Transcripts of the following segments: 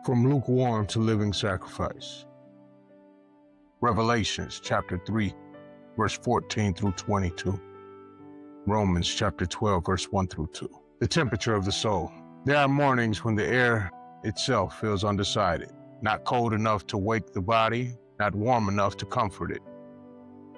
From lukewarm to living sacrifice. Revelations chapter 3, verse 14 through 22. Romans chapter 12, verse 1 through 2. The temperature of the soul. There are mornings when the air itself feels undecided, not cold enough to wake the body, not warm enough to comfort it.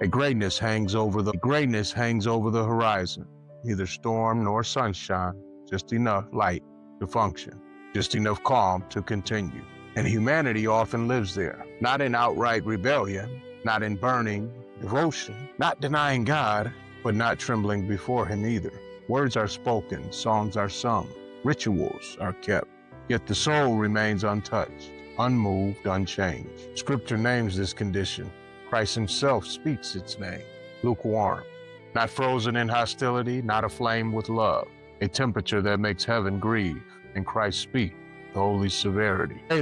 A grayness hangs over the horizon, neither storm nor sunshine, just enough light to function, just enough calm to continue. And humanity often lives there, not in outright rebellion, not in burning devotion, not denying God, but not trembling before Him either. Words are spoken, songs are sung, rituals are kept, yet the soul remains untouched, unmoved, unchanged. Scripture names this condition. Christ Himself speaks its name, lukewarm. Not frozen in hostility, not aflame with love, a temperature that makes heaven grieve, and Christ speak the holy severity. Today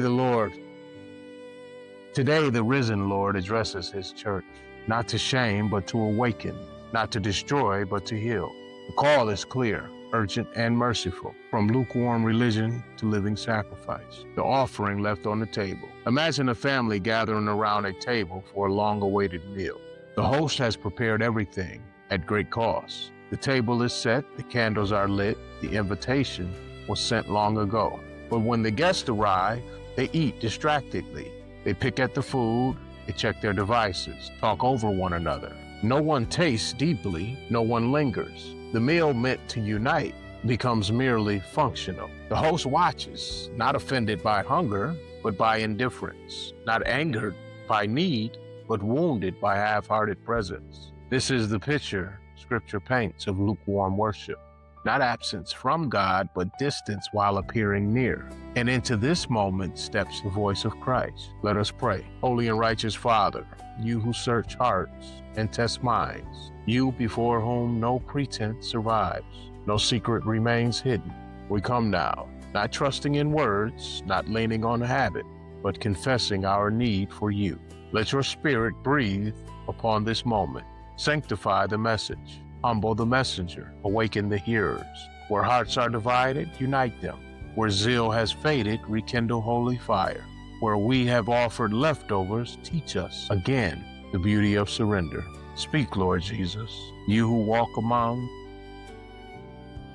the risen Lord addresses His church, not to shame, but to awaken, not to destroy, but to heal. The call is clear, urgent, and merciful. From lukewarm religion to living sacrifice, the offering left on the table. Imagine a family gathering around a table for a long-awaited meal. The host has prepared everything at great cost. The table is set, the candles are lit, the invitation was sent long ago. But when the guests arrive, they eat distractedly. They pick at the food, they check their devices, talk over one another. No one tastes deeply, no one lingers. The meal meant to unite becomes merely functional. The host watches, not offended by hunger, but by indifference, not angered by need, but wounded by half-hearted presence. This is the picture Scripture paints of lukewarm worship. Not absence from God, but distance while appearing near. And into this moment steps the voice of Christ. Let us pray. Holy and righteous Father, You who search hearts and test minds, You before whom no pretense survives, no secret remains hidden. We come now, not trusting in words, not leaning on habit, but confessing our need for You. Let Your Spirit breathe upon this moment. Sanctify the message. Humble the messenger, awaken the hearers. Where hearts are divided, unite them. Where zeal has faded, rekindle holy fire. Where we have offered leftovers, teach us again the beauty of surrender. Speak, Lord Jesus, You who walk among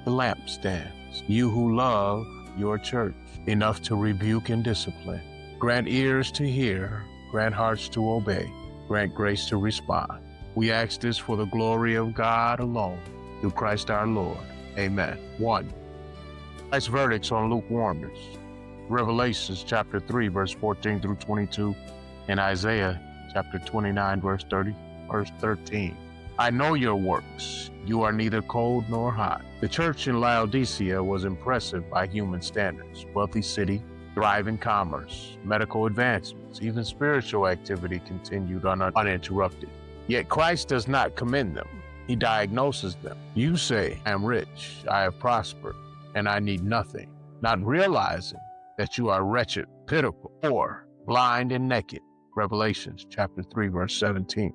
the lampstands, You who love Your church enough to rebuke and discipline. Grant ears to hear, grant hearts to obey, grant grace to respond. We ask this for the glory of God alone, through Christ our Lord. Amen. 1. Christ's verdicts on lukewarmness. Revelations chapter 3, verse 14 through 22, and Isaiah chapter 29, verse 13. I know your works. You are neither cold nor hot. The church in Laodicea was impressive by human standards. Wealthy city, thriving commerce, medical advancements, even spiritual activity continued uninterrupted. Yet Christ does not commend them. He diagnoses them. You say, I am rich, I have prospered, and I need nothing, not realizing that you are wretched, pitiful, poor, blind, and naked. Revelations chapter 3, verse 17.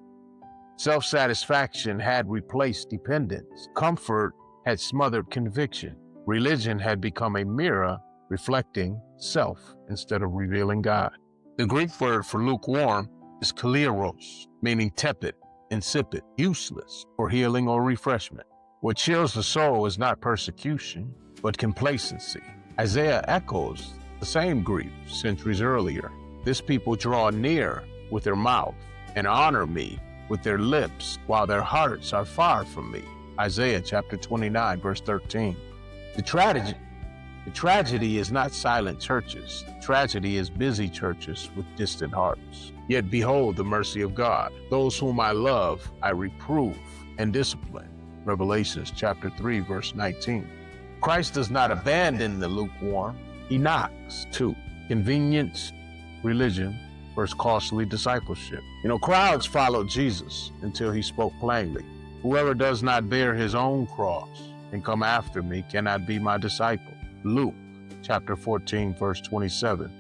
Self-satisfaction had replaced dependence. Comfort had smothered conviction. Religion had become a mirror reflecting self instead of revealing God. The Greek word for lukewarm is kaleros, meaning tepid, insipid, useless for healing or refreshment. What chills the soul is not persecution, but complacency. Isaiah echoes the same grief centuries earlier. This people draw near with their mouth and honor me with their lips, while their hearts are far from me. Isaiah chapter 29, verse 13. The tragedy is not silent churches. The tragedy is busy churches with distant hearts. Yet behold the mercy of God. Those whom I love, I reprove and discipline. Revelations chapter 3, verse 19. Christ does not abandon the lukewarm. He knocks. 2. Convenience, religion, versus costly discipleship. Crowds followed Jesus until He spoke plainly. Whoever does not bear his own cross and come after me cannot be my disciple. Luke chapter 14, verse 27.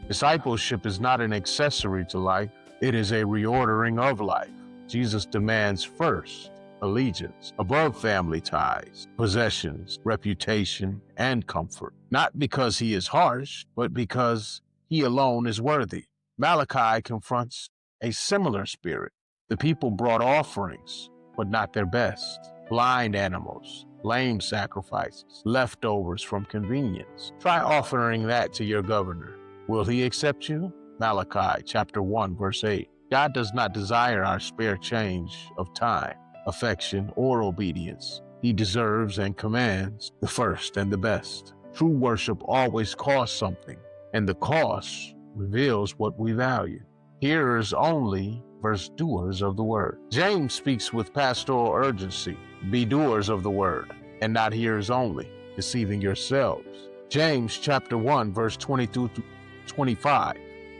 Discipleship is not an accessory to life. It is a reordering of life. Jesus demands first allegiance above family ties, possessions, reputation, and comfort. Not because He is harsh, but because He alone is worthy. Malachi confronts a similar spirit. The people brought offerings, but not their best. Blind animals, lame sacrifices, leftovers from convenience. Try offering that to your governor. Will he accept you? Malachi chapter 1, verse 8. God does not desire our spare change of time, affection, or obedience. He deserves and commands the first and the best. True worship always costs something, and the cost reveals what we value. Hearers only versus doers of the word. James speaks with pastoral urgency. Be doers of the word, and not hearers only, deceiving yourselves. James chapter 1, verse 22 to 25.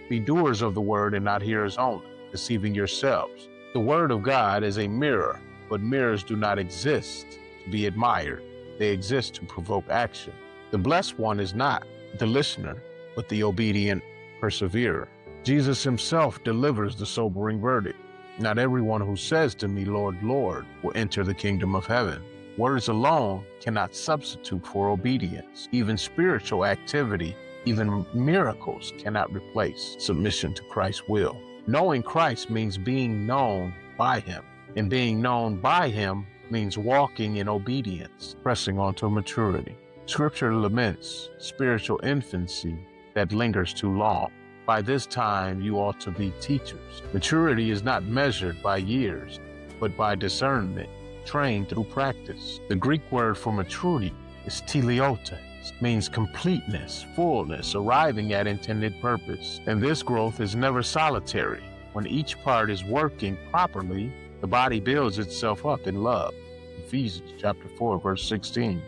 Be doers of the word and not hearers only, deceiving yourselves. The word of God is a mirror, but mirrors do not exist to be admired. They exist to provoke action. The blessed one is not the listener, but the obedient perseverer. Jesus himself delivers the sobering verdict. Not everyone who says to me, Lord, Lord, will enter the kingdom of heaven. Words alone cannot substitute for obedience. Even spiritual activity, even miracles cannot replace submission to Christ's will. Knowing Christ means being known by him, and being known by him means walking in obedience, pressing on to maturity. Scripture laments spiritual infancy that lingers too long. By this time, you ought to be teachers. Maturity is not measured by years, but by discernment, trained through practice. The Greek word for maturity is teleiotes, means completeness, fullness, arriving at intended purpose. And this growth is never solitary. When each part is working properly, the body builds itself up in love. Ephesians chapter 4, verse 16.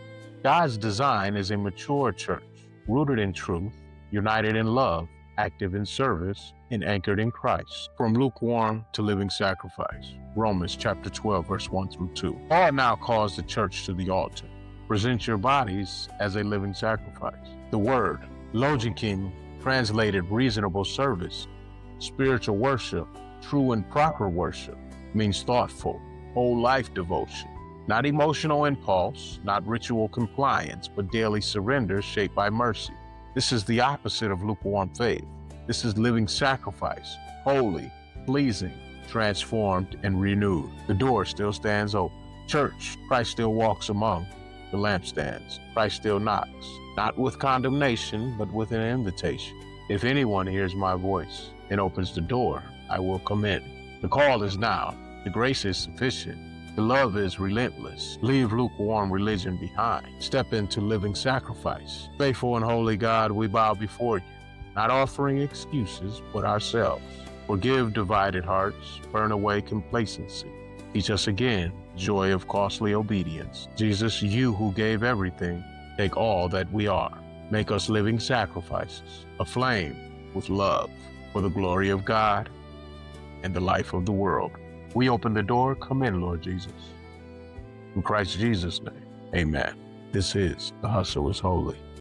God's design is a mature church, rooted in truth, united in love, active in service, and anchored in Christ. From lukewarm to living sacrifice. Romans chapter 12, verse 1 through 2. Paul now calls the church to the altar. Present your bodies as a living sacrifice. The word, logikin, translated reasonable service, spiritual worship, true and proper worship, means thoughtful, whole life devotion. Not emotional impulse, not ritual compliance, but daily surrender shaped by mercy. This is the opposite of lukewarm faith. This is living sacrifice, holy, pleasing, transformed, and renewed. The door still stands open. Church, Christ still walks among the lampstands. Christ still knocks, not with condemnation, but with an invitation. If anyone hears my voice and opens the door, I will come in. The call is now. The grace is sufficient. The love is relentless. Leave lukewarm religion behind. Step into living sacrifice. Faithful and holy God, we bow before you, not offering excuses, but ourselves. Forgive divided hearts. Burn away complacency. Teach us again joy of costly obedience. Jesus, you who gave everything, take all that we are. Make us living sacrifices, aflame with love for the glory of God and the life of the world. We open the door. Come in, Lord Jesus. In Christ Jesus' name, amen. This is The Hustle is Holy.